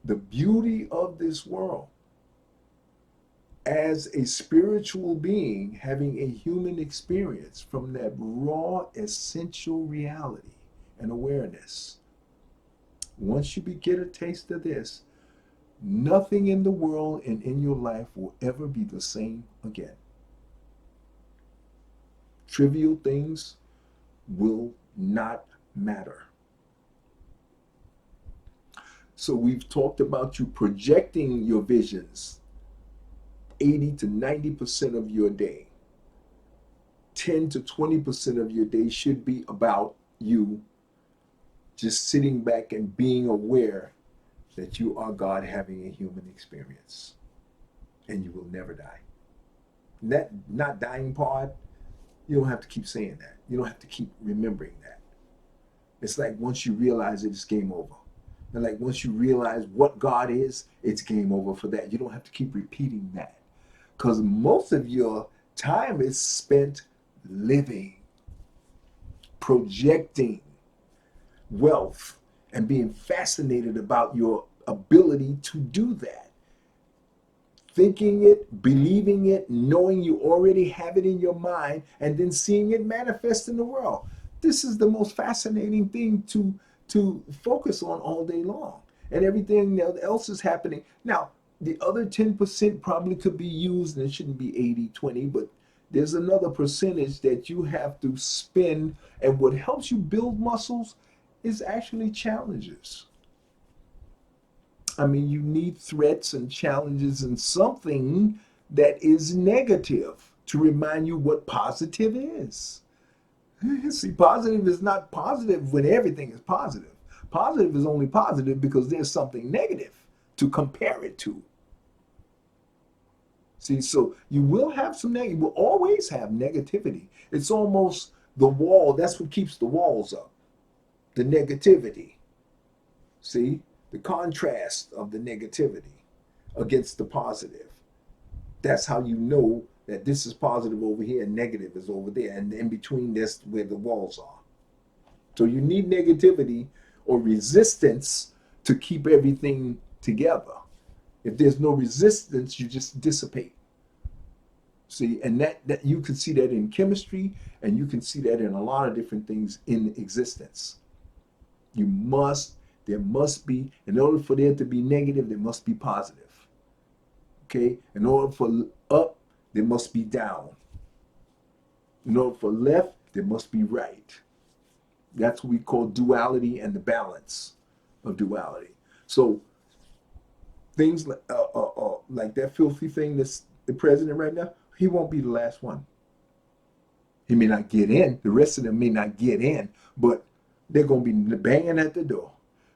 the beauty of this world as a spiritual being having a human experience from that raw, essential reality and awareness, once you get a taste of this, nothing in the world and in your life will ever be the same again. Trivial things will not matter. So we've talked about you projecting your visions 80 to 90% of your day. 10 to 20% of your day should be about you just sitting back and being aware that you are God having a human experience and you will never die. That not dying part, you don't have to keep saying that. You don't have to keep remembering that. It's like once you realize it, it's game over. And like once you realize what God is, it's game over for that. You don't have to keep repeating that. Because most of your time is spent living, projecting wealth, and being fascinated about your ability to do that. Thinking it, believing it, knowing you already have it in your mind, and then seeing it manifest in the world. This is the most fascinating thing to focus on all day long. And everything else is happening. Now, the other 10% probably could be used, and it shouldn't be 80-20, but there's another percentage that you have to spend. And what helps you build muscles is actually challenges. I mean, you need threats and challenges and something that is negative to remind you what positive is. See, positive is not positive when everything is positive. Positive is only positive because there's something negative to compare it to. See, so you will have some negative, you will always have negativity. It's almost the wall, that's what keeps the walls up. The negativity. See, the contrast of the negativity against the positive. That's how you know that this is positive over here and negative is over there. And in between, that's where the walls are. So you need negativity or resistance to keep everything together. If there's no resistance, you just dissipate. See, and that you can see that in chemistry, and you can see that in a lot of different things in existence. There must be, in order for there to be negative, there must be positive. Okay? In order for up, there must be down. In order for left, there must be right. That's what we call duality and the balance of duality. So things like that filthy thing that's the president right now, he won't be the last one. He may not get in. The rest of them may not get in, but they're going to be banging at the door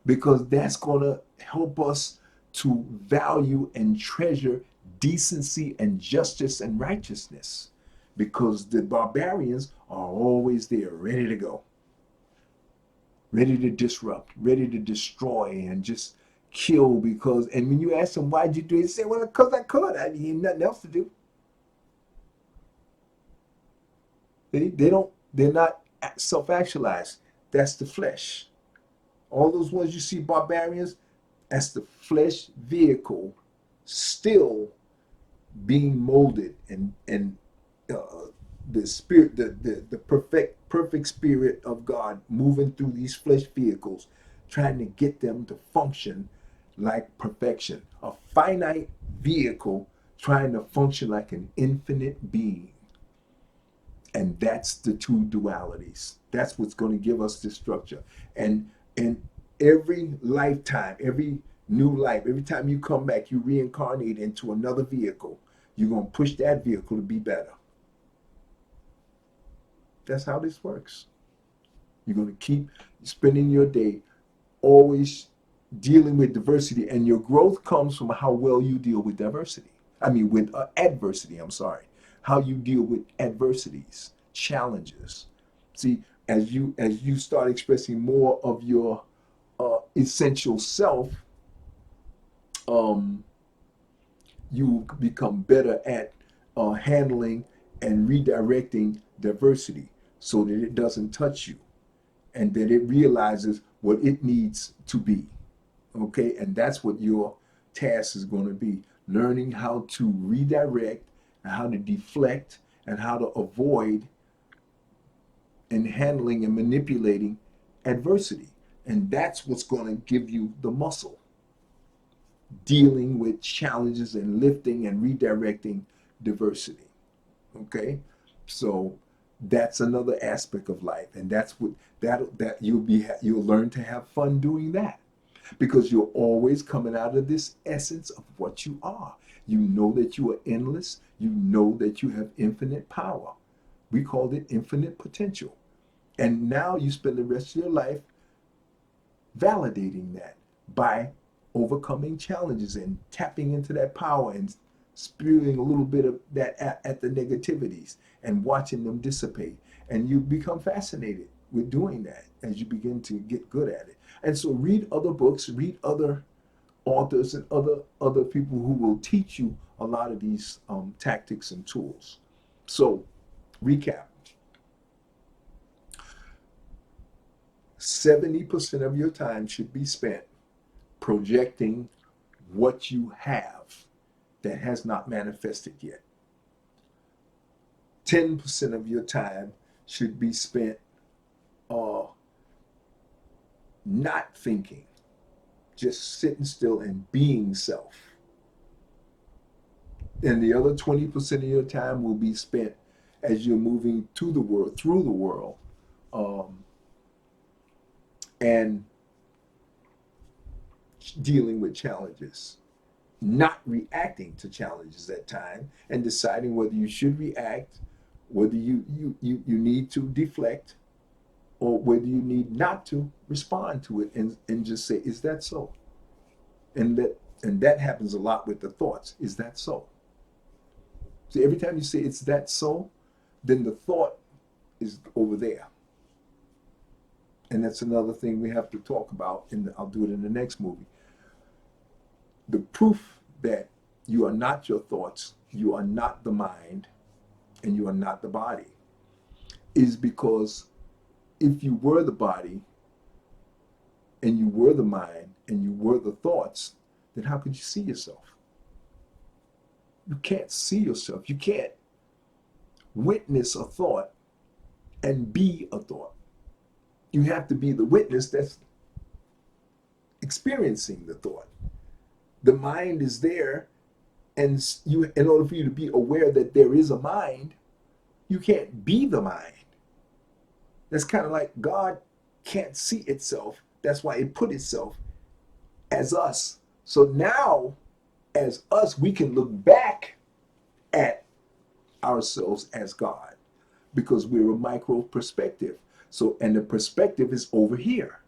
because that's going to help us to value and treasure decency and justice and righteousness, because the barbarians are always there, ready to go, ready to disrupt, ready to destroy and just kill. Because, and when you ask them, why'd you do it? They say, well, because I could. I had nothing else to do. They're not self-actualized. That's the flesh. All those ones you see, barbarians, that's the flesh vehicle still being molded, and the spirit, the perfect spirit of God moving through these flesh vehicles, trying to get them to function like perfection. A finite vehicle trying to function like an infinite being. And that's the two dualities. That's what's going to give us this structure. And every lifetime, every new life, every time you come back, you reincarnate into another vehicle. You're going to push that vehicle to be better. That's how this works. You're going to keep spending your day always dealing with diversity, and your growth comes from how well you deal with diversity. I mean, with adversity, I'm sorry. How you deal with adversities, challenges. See, as you start expressing more of your essential self, you become better at handling and redirecting diversity so that it doesn't touch you and that it realizes what it needs to be. Okay, and that's what your task is going to be: learning how to redirect and how to deflect and how to avoid and handling and manipulating adversity. And that's what's going to give you the muscle, dealing with challenges and lifting and redirecting diversity. Okay, so that's another aspect of life, and that's what that you'll learn to have fun doing that, because you're always coming out of this essence of what you are. You know that you are endless. You know that you have infinite power. We called it infinite potential. And now you spend the rest of your life validating that by overcoming challenges and tapping into that power and spewing a little bit of that at the negativities and watching them dissipate. And you become fascinated with doing that as you begin to get good at it. And so read other books, read other authors and other people who will teach you a lot of these tactics and tools. So recap. 70% of your time should be spent projecting what you have that has not manifested yet. 10% of your time should be spent not thinking, just sitting still and being self. And the other 20% of your time will be spent as you're moving to the world, through the world, and dealing with challenges, not reacting to challenges at time, and deciding whether you should react, whether you need to deflect, or whether you need not to respond to it and just say, is that so? And that happens a lot with the thoughts. Is that so? See, every time you say it's that so, then the thought is over there. And that's another thing we have to talk about, and I'll do it in the next movie. The proof that you are not your thoughts, you are not the mind, and you are not the body is because if you were the body and you were the mind and you were the thoughts, then how could you see yourself? You can't see yourself. You can't witness a thought and be a thought. You have to be the witness that's experiencing the thought. The mind is there, and you, in order for you to be aware that there is a mind, you can't be the mind. That's kind of like God can't see itself. That's why it put itself as us. So now, as us, we can look back at ourselves as God because we're a micro perspective. So, and the perspective is over here,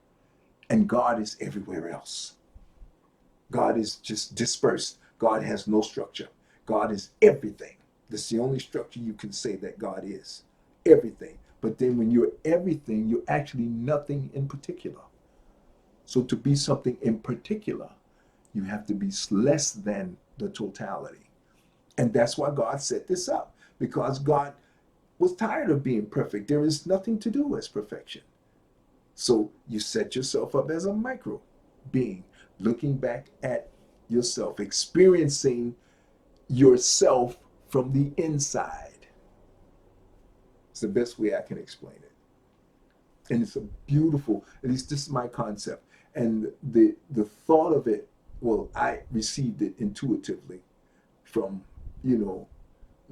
and God is everywhere else. God is just dispersed. God has no structure. God is everything. That's the only structure you can say that God is. Everything. But then when you're everything, you're actually nothing in particular. So to be something in particular, you have to be less than the totality. And that's why God set this up, because God was tired of being perfect. There is nothing to do as perfection. So you set yourself up as a micro being, looking back at yourself, experiencing yourself from the inside. It's the best way I can explain it. And it's a beautiful, at least this is my concept. And the thought of it, well, I received it intuitively from,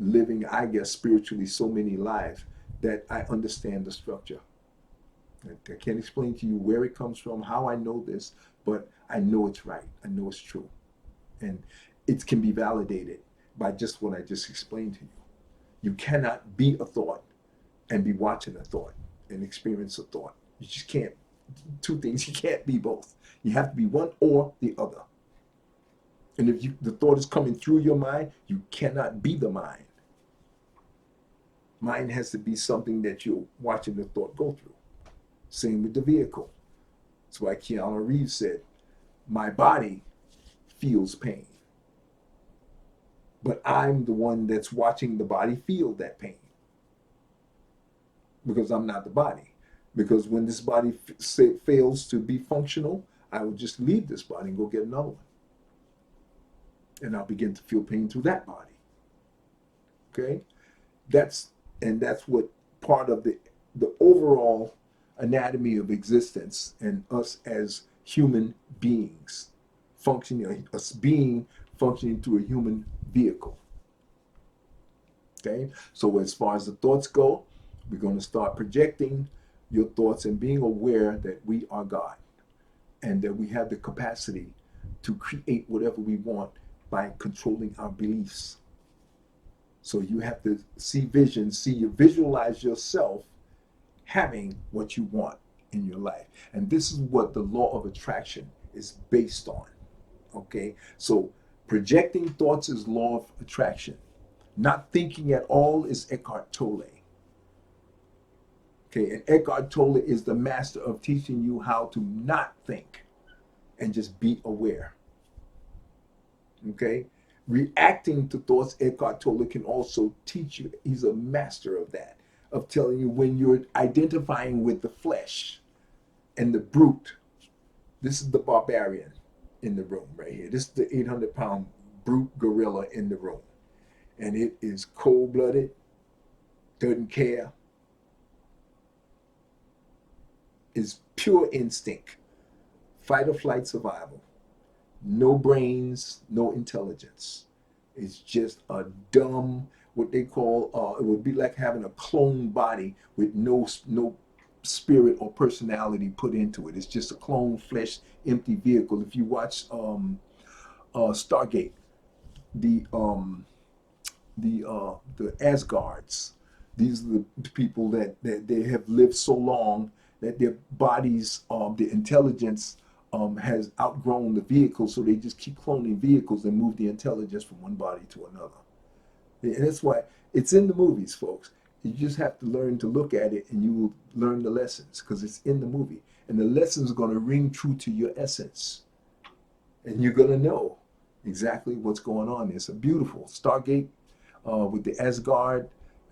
living, I guess, spiritually so many lives that I understand the structure. I can't explain to you where it comes from, how I know this, but I know it's right. I know it's true. And it can be validated by just what I just explained to you. You cannot be a thought and be watching a thought and experience a thought. You just can't. Two things, you can't be both. You have to be one or the other. And if the thought is coming through your mind, you cannot be the mind. Mind has to be something that you're watching the thought go through. Same with the vehicle. That's why Keanu Reeves said, my body feels pain, but I'm the one that's watching the body feel that pain, because I'm not the body. Because when this body fails to be functional, I will just leave this body and go get another one. And I'll begin to feel pain through that body. Okay? That's what part of the overall anatomy of existence and us as human beings functioning, us being functioning through a human vehicle. Okay? So as far as the thoughts go, we're going to start projecting your thoughts and being aware that we are God and that we have the capacity to create whatever we want by controlling our beliefs. So you have to see vision, visualize yourself having what you want in your life. And this is what the law of attraction is based on. Okay? So projecting thoughts is law of attraction. Not thinking at all is Eckhart Tolle. Okay, and Eckhart Tolle is the master of teaching you how to not think and just be aware. Okay, reacting to thoughts, Eckhart Tolle can also teach you. He's a master of that, of telling you when you're identifying with the flesh and the brute. This is the barbarian in the room right here. This is the 800-pound brute gorilla in the room. And it is cold-blooded, doesn't care, is pure instinct, fight or flight survival. No brains, no intelligence. It's just a dumb, what they call, it would be like having a clone body with no spirit or personality put into it. It's just a clone flesh, empty vehicle. If you watch Stargate, the Asgards, these are the people that they have lived so long that their bodies, the intelligence has outgrown the vehicle, so they just keep cloning vehicles and move the intelligence from one body to another. And that's why it's in the movies, folks. You just have to learn to look at it, and you will learn the lessons because it's in the movie. And the lessons are going to ring true to your essence. And you're going to know exactly what's going on. It's a beautiful Stargate with the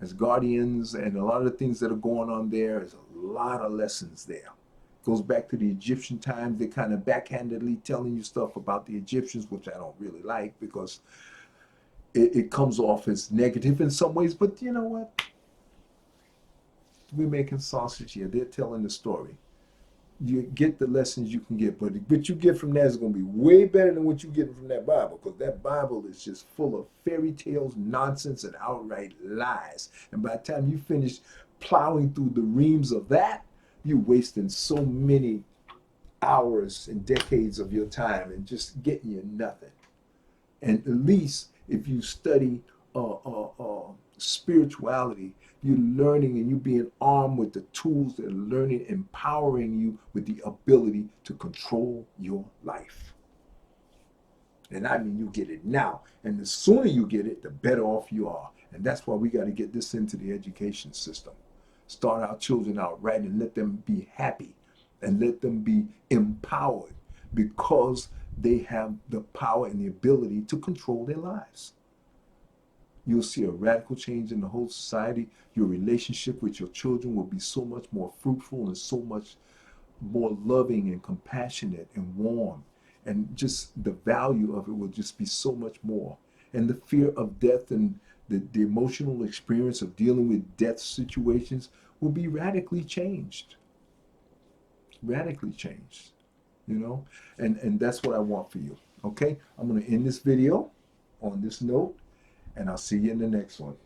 Asgardians, and a lot of the things that are going on there. There's a lot of lessons there. Goes back to the Egyptian times. They're kind of backhandedly telling you stuff about the Egyptians, which I don't really like because it comes off as negative in some ways. But you know what? We're making sausage here. They're telling the story. You get the lessons you can get, but what you get from that is going to be way better than what you get from that Bible, because that Bible is just full of fairy tales, nonsense, and outright lies. And by the time you finish plowing through the reams of that, you're wasting so many hours and decades of your time and just getting you nothing. And at least if you study spirituality, you're learning and you're being armed with the tools that are learning, empowering you with the ability to control your life. And I mean, you get it now. And the sooner you get it, the better off you are. And that's why we got to get this into the education system. Start our children out right and let them be happy and let them be empowered because they have the power and the ability to control their lives. You'll see a radical change in the whole society. Your relationship with your children will be so much more fruitful and so much more loving and compassionate and warm. And just the value of it will just be so much more. And the fear of death and the emotional experience of dealing with death situations will be radically changed. Radically changed, you know? And that's what I want for you, okay? I'm going to end this video on this note, and I'll see you in the next one.